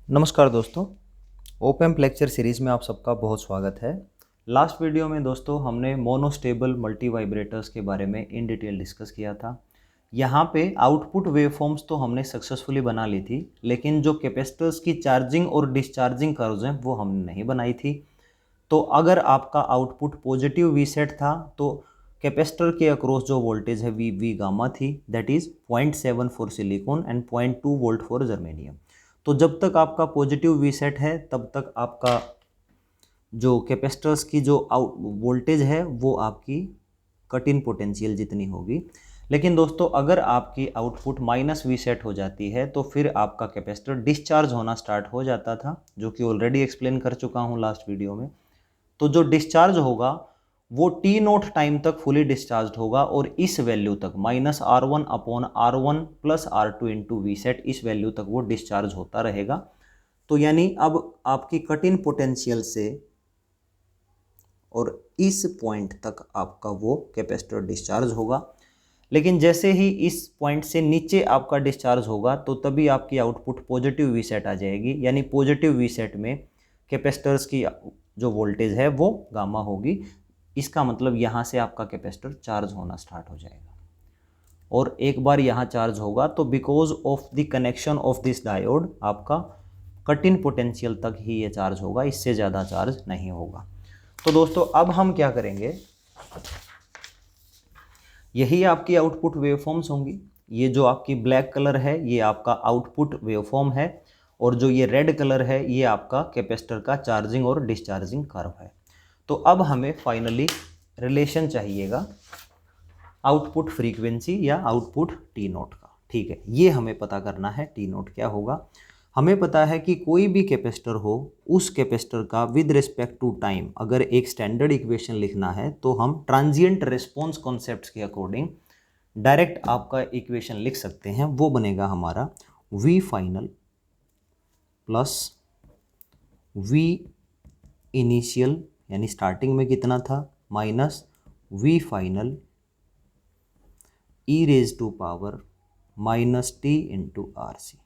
नमस्कार दोस्तों, op-amp lecture series में आप सबका बहुत स्वागत है। लास्ट वीडियो में दोस्तों हमने मोनोस्टेबल मल्टी वाइब्रेटर्स के बारे में इन डिटेल डिस्कस किया था। यहाँ पे आउटपुट वेवफॉर्म्स तो हमने सक्सेसफुली बना ली थी, लेकिन जो कैपेसिटर्स की चार्जिंग और डिस्चार्जिंग कर्व्स हैं वो हमने नहीं बनाई थी। तो अगर आपका आउटपुट पॉजिटिव वी सेट था तो कैपेसिटर के अक्रॉस जो वोल्टेज है वी गामा थी, that is 0.7 for silicon and 0.2 volt for germanium. तो जब तक आपका पॉजिटिव वी सेट है तब तक आपका जो कैपेसिटर्स की जो आउट वोल्टेज है वो आपकी कट इन पोटेंशियल जितनी होगी। लेकिन दोस्तों अगर आपकी आउटपुट माइनस वी सेट हो जाती है तो फिर आपका कैपेसिटर डिस्चार्ज होना स्टार्ट हो जाता था, जो कि ऑलरेडी एक्सप्लेन कर चुका हूँ लास्ट वीडियो में। तो जो डिस्चार्ज होगा वो टी नोट टाइम तक फुली डिस्चार्ज होगा और इस वैल्यू तक -R1/R1 plus R2 into V set, इस वैल्यू तक वो डिस्चार्ज होता रहेगा। तो यानी अब आपकी कट इन पोटेंशियल से और इस पॉइंट तक आपका वो कैपेसिटर डिस्चार्ज होगा। लेकिन जैसे ही इस पॉइंट से नीचे आपका डिस्चार्ज होगा तो तभी आपकी आउटपुट पॉजिटिव वी सेट आ जाएगी। यानी पॉजिटिव वी सेट में कैपेसिटर्स की जो वोल्टेज है वो गामा होगी। इसका मतलब यहाँ से आपका कैपेसिटर चार्ज होना स्टार्ट हो जाएगा। और एक बार यहाँ चार्ज होगा तो because of the connection of this diode आपका कट इन पोटेंशियल तक ही ये चार्ज होगा, इससे ज़्यादा चार्ज नहीं होगा। तो दोस्तों अब हम क्या करेंगे, यही आपकी आउटपुट वेवफॉर्म्स होंगी। ये जो आपकी ब्लैक कलर है ये आपका आउटपुट वेवफॉर्म है और जो ये रेड कलर है ये आपका कैपेसिटर का चार्जिंग और डिस्चार्जिंग कर्व है। तो अब हमें फाइनली रिलेशन चाहिएगा आउटपुट फ्रीक्वेंसी या आउटपुट टी नोट का। ठीक है, ये हमें पता करना है टी नोट क्या होगा। हमें पता है कि कोई भी कैपेसिटर हो, उस कैपेसिटर का विद रिस्पेक्ट टू टाइम अगर एक स्टैंडर्ड इक्वेशन लिखना है तो हम ट्रांजिएंट रिस्पॉन्स कॉन्सेप्ट्स के अकॉर्डिंग डायरेक्ट आपका इक्वेशन लिख सकते हैं। वो बनेगा हमारा V final plus V initial, यानी स्टार्टिंग में कितना था, minus V final e raise to power minus T into R C.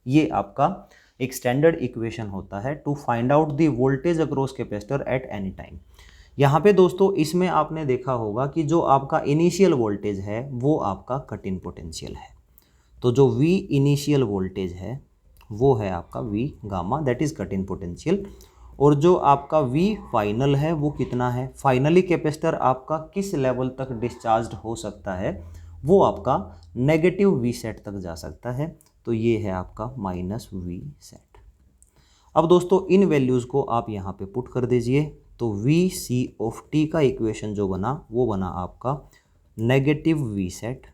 ये आपका एक स्टैंडर्ड इक्वेशन होता है to find out the voltage across capacitor at any time. यहाँ पे दोस्तों इसमें आपने देखा होगा कि जो आपका इनिशियल वोल्टेज है वो आपका कट इन पोटेंशियल है। तो जो वी इनिशियल वोल्टेज है वो है आपका V gamma, that is cut in potential. और जो आपका वी फाइनल है वो कितना है, फाइनली कैपेसिटर आपका किस लेवल तक डिस्चार्ज हो सकता है, वो आपका नेगेटिव वी सेट तक जा सकता है। तो ये है आपका माइनस वी सेट। अब दोस्तों इन वैल्यूज़ को आप यहाँ पे पुट कर दीजिए। तो वी सी ऑफ टी का इक्वेशन जो बना वो बना आपका negative V set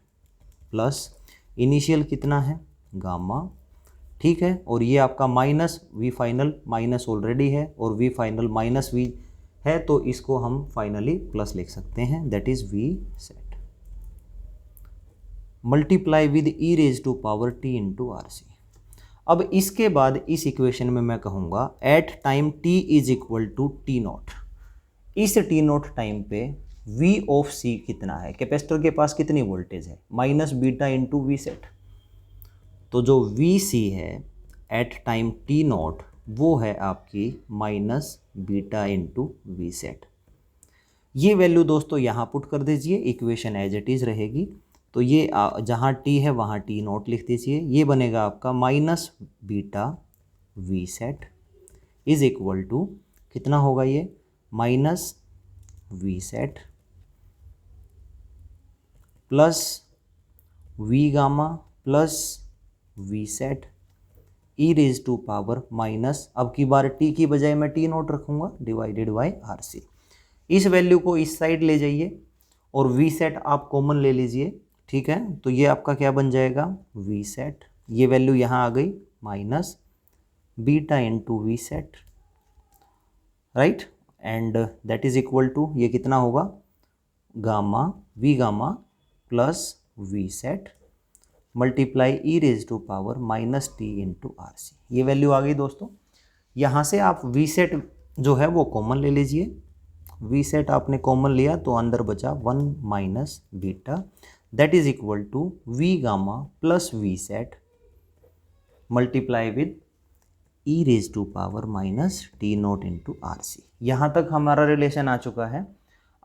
plus initial कितना है, गामा। ठीक है, और ये आपका minus V final, minus already है और वी फाइनल माइनस वी है तो इसको हम फाइनली प्लस लिख सकते हैं, that is V set multiply with e raise to power T into R C. अब इसके बाद इस इक्वेशन में मैं कहूँगा at time T is equal to T naught. इस टी नोट टाइम पे वी ऑफ सी कितना है, कैपेसिटर के पास कितनी वोल्टेज है, minus beta into V set. तो जो वी सी है एट टाइम टी नोट वो है आपकी minus beta into V set. ये वैल्यू दोस्तों यहाँ पुट कर दीजिए, इक्वेशन एज इट इज़ रहेगी। तो ये जहाँ टी है वहाँ टी नोट लिख दीजिए। ये बनेगा आपका minus beta V set is equal to कितना होगा, ये minus V set plus V gamma plus V set e raise to power minus, अब की बार टी की बजाय मैं टी नोट रखूँगा, डिवाइडेड बाई आर सी। इस वैल्यू को इस साइड ले जाइए और वी सेट आप कॉमन ले लीजिए। ठीक है, तो ये आपका क्या बन जाएगा, वी सेट, ये वैल्यू यहाँ आ गई minus beta into V set, right, and that is equal to ये कितना होगा, gamma V gamma plus V set multiply e raise to power minus T into R C. ये वैल्यू आ गई दोस्तों। यहाँ से आप वी सेट जो है वो कॉमन ले लीजिए। वी सेट आपने कॉमन लिया तो अंदर बचा 1 minus beta, that is equal to V gamma plus V set multiply with e raise to power minus T naught into R C. यहाँ तक हमारा रिलेशन आ चुका है।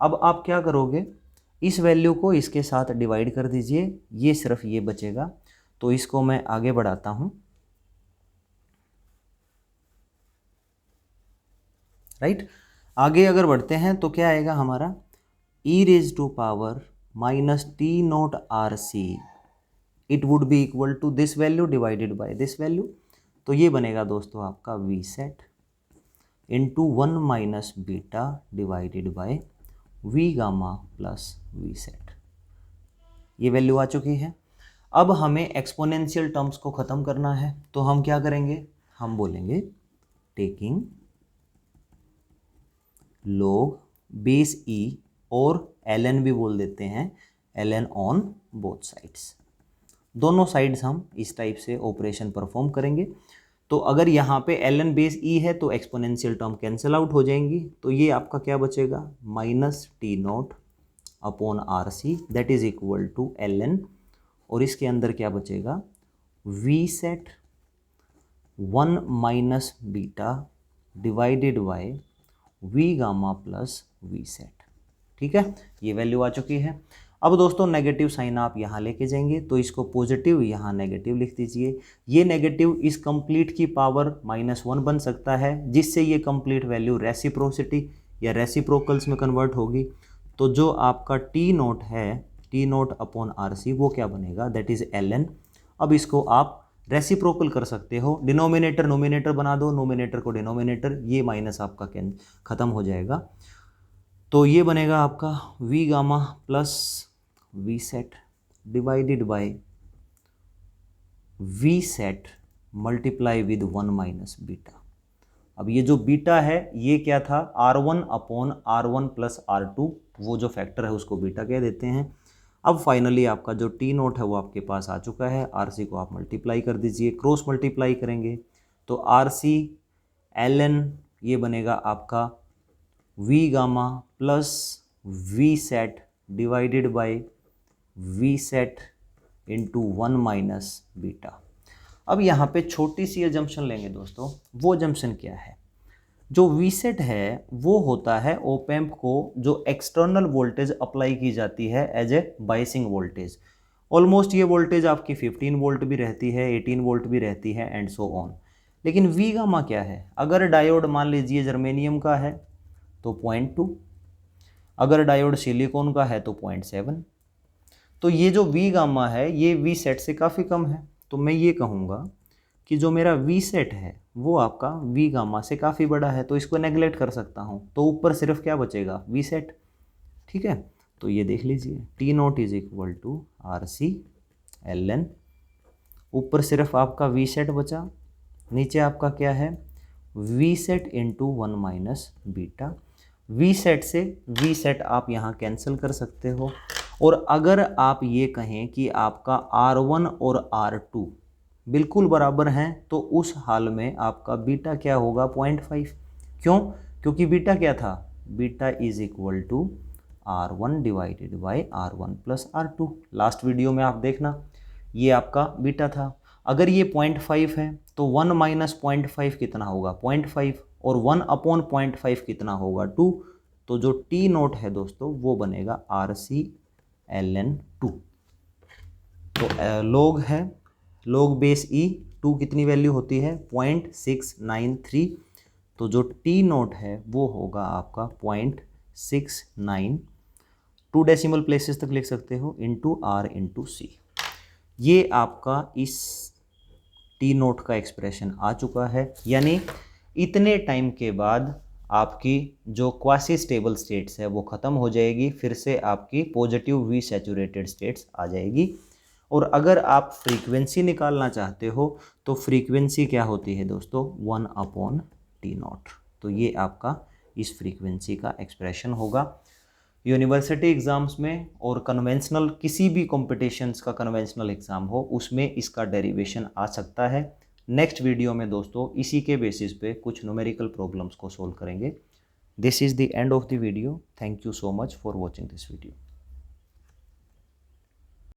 अब आप क्या करोगे, इस वैल्यू को इसके साथ डिवाइड कर दीजिए, ये सिर्फ ये बचेगा। तो इसको मैं आगे बढ़ाता हूँ, राइट। आगे अगर बढ़ते हैं तो क्या आएगा हमारा, e raise to power minus T naught R C, it would be equal to this value divided by this value. तो ये बनेगा दोस्तों आपका V set into 1 minus beta divided by V gamma plus V set. ये value आ चुकी है। अब हमें एक्सपोनेंशियल टर्म्स को ख़त्म करना है, तो हम क्या करेंगे, हम बोलेंगे टेकिंग log बेस ई, और ln भी बोल देते हैं, ln ऑन बोथ साइड्स। दोनों साइड्स हम इस टाइप से ऑपरेशन परफॉर्म करेंगे। तो अगर यहाँ पे ln बेस ई है तो एक्सपोनेंशियल टर्म कैंसिल आउट हो जाएंगी। तो ये आपका क्या बचेगा, minus T naught upon R C that is equal to ln, और इसके अंदर क्या बचेगा, V set 1 minus beta divided by V gamma plus V set. ठीक है, ये वैल्यू आ चुकी है। अब दोस्तों नेगेटिव साइन आप यहाँ लेके जाएंगे, तो इसको पॉजिटिव यहाँ नेगेटिव लिख दीजिए। ये नेगेटिव इस कंप्लीट की पावर -1 बन सकता है, जिससे ये कंप्लीट वैल्यू रेसिप्रोसिटी या रेसिप्रोकल्स में कन्वर्ट होगी। तो जो आपका टी नोट है, T naught upon R C, वो क्या बनेगा, दैट इज ln। अब इसको आप रेसिप्रोकल कर सकते हो, डिनोमिनेटर नोमिनेटर बना दो, नोमिनेटर को डिनोमिनेटर, ये माइनस आपका खत्म हो जाएगा। तो ये बनेगा आपका V gamma plus V set divided by V set multiply with 1 minus beta. अब ये जो बीटा है ये क्या था, R1 upon R1 plus R2, वो जो फैक्टर है उसको बीटा कह देते हैं। अब फाइनली आपका जो टी नोट है वो आपके पास आ चुका है। आर सी को आप मल्टीप्लाई कर दीजिए, क्रॉस मल्टीप्लाई करेंगे तो आर सी ln ये बनेगा आपका V gamma plus V set divided by V set into 1 minus beta. अब यहाँ पे छोटी सी अजम्पशन लेंगे दोस्तों। वो अजम्पशन क्या है, जो वी सेट है वो होता है ओप एम्प को जो एक्सटर्नल वोल्टेज अप्लाई की जाती है as a biasing voltage. Almost ये वोल्टेज आपकी 15 वोल्ट भी रहती है, 18 वोल्ट भी रहती है एंड सो ऑन। लेकिन वी गामा क्या है, अगर डायोड मान लीजिए जर्मेनियम का है तो 0.2, अगर डायोड सिलिकॉन का है तो 0.7। तो ये जो वी गामा है ये वी सेट से काफ़ी कम है। तो मैं ये कहूँगा कि जो मेरा वी सेट है वो आपका वी गामा से काफ़ी बड़ा है, तो इसको नेगलेक्ट कर सकता हूँ। तो ऊपर सिर्फ क्या बचेगा, वी सेट। ठीक है, तो ये देख लीजिए T naught is equal to R C ln, ऊपर सिर्फ आपका वी सेट बचा, नीचे आपका क्या है, V set into 1 minus beta. V set से वी सेट आप यहाँ कैंसिल कर सकते हो। और अगर आप ये कहें कि आपका R1 और R2 बिल्कुल बराबर हैं, तो उस हाल में आपका बीटा क्या होगा, 0.5। क्यों, क्योंकि बीटा क्या था, beta is equal to R1 divided by R1 plus R2। Last video में आप देखना, ये आपका बीटा था। अगर ये 0.5 है तो 1 माइनस 0.5 कितना होगा, 0.5, और 1 अपॉन 0.5 कितना होगा, 2। तो जो टी नोट है दोस्तों वो बनेगा आर सी ln 2। तो लॉग है, लॉग बेस ई 2 कितनी वैल्यू होती है, 0.693। तो जो टी नोट है वो होगा आपका 0.69, 2 डेसिमल प्लेसेस तक लिख सकते हो, इंटू आर इंटू सी। ये आपका इस टी नोट का एक्सप्रेशन आ चुका है। यानी इतने टाइम के बाद आपकी जो क्वासी स्टेबल स्टेट्स है वो ख़त्म हो जाएगी, फिर से आपकी पॉजिटिव वी सैचुरेटेड स्टेट्स आ जाएगी। और अगर आप फ्रीक्वेंसी निकालना चाहते हो तो फ्रीक्वेंसी क्या होती है दोस्तों, 1 अपॉन टी नॉट। तो ये आपका इस फ्रीक्वेंसी का एक्सप्रेशन होगा। यूनिवर्सिटी एग्ज़ाम्स में और कन्वेंशनल किसी भी कॉम्पिटिशन्स का कन्वेंशनल एग्ज़ाम हो उसमें इसका डेरिवेशन आ सकता है। नेक्स्ट वीडियो में दोस्तों इसी के बेसिस पे कुछ न्यूमेरिकल प्रॉब्लम्स को सोल्व करेंगे। This is the end of the video. Thank you so much for watching this video.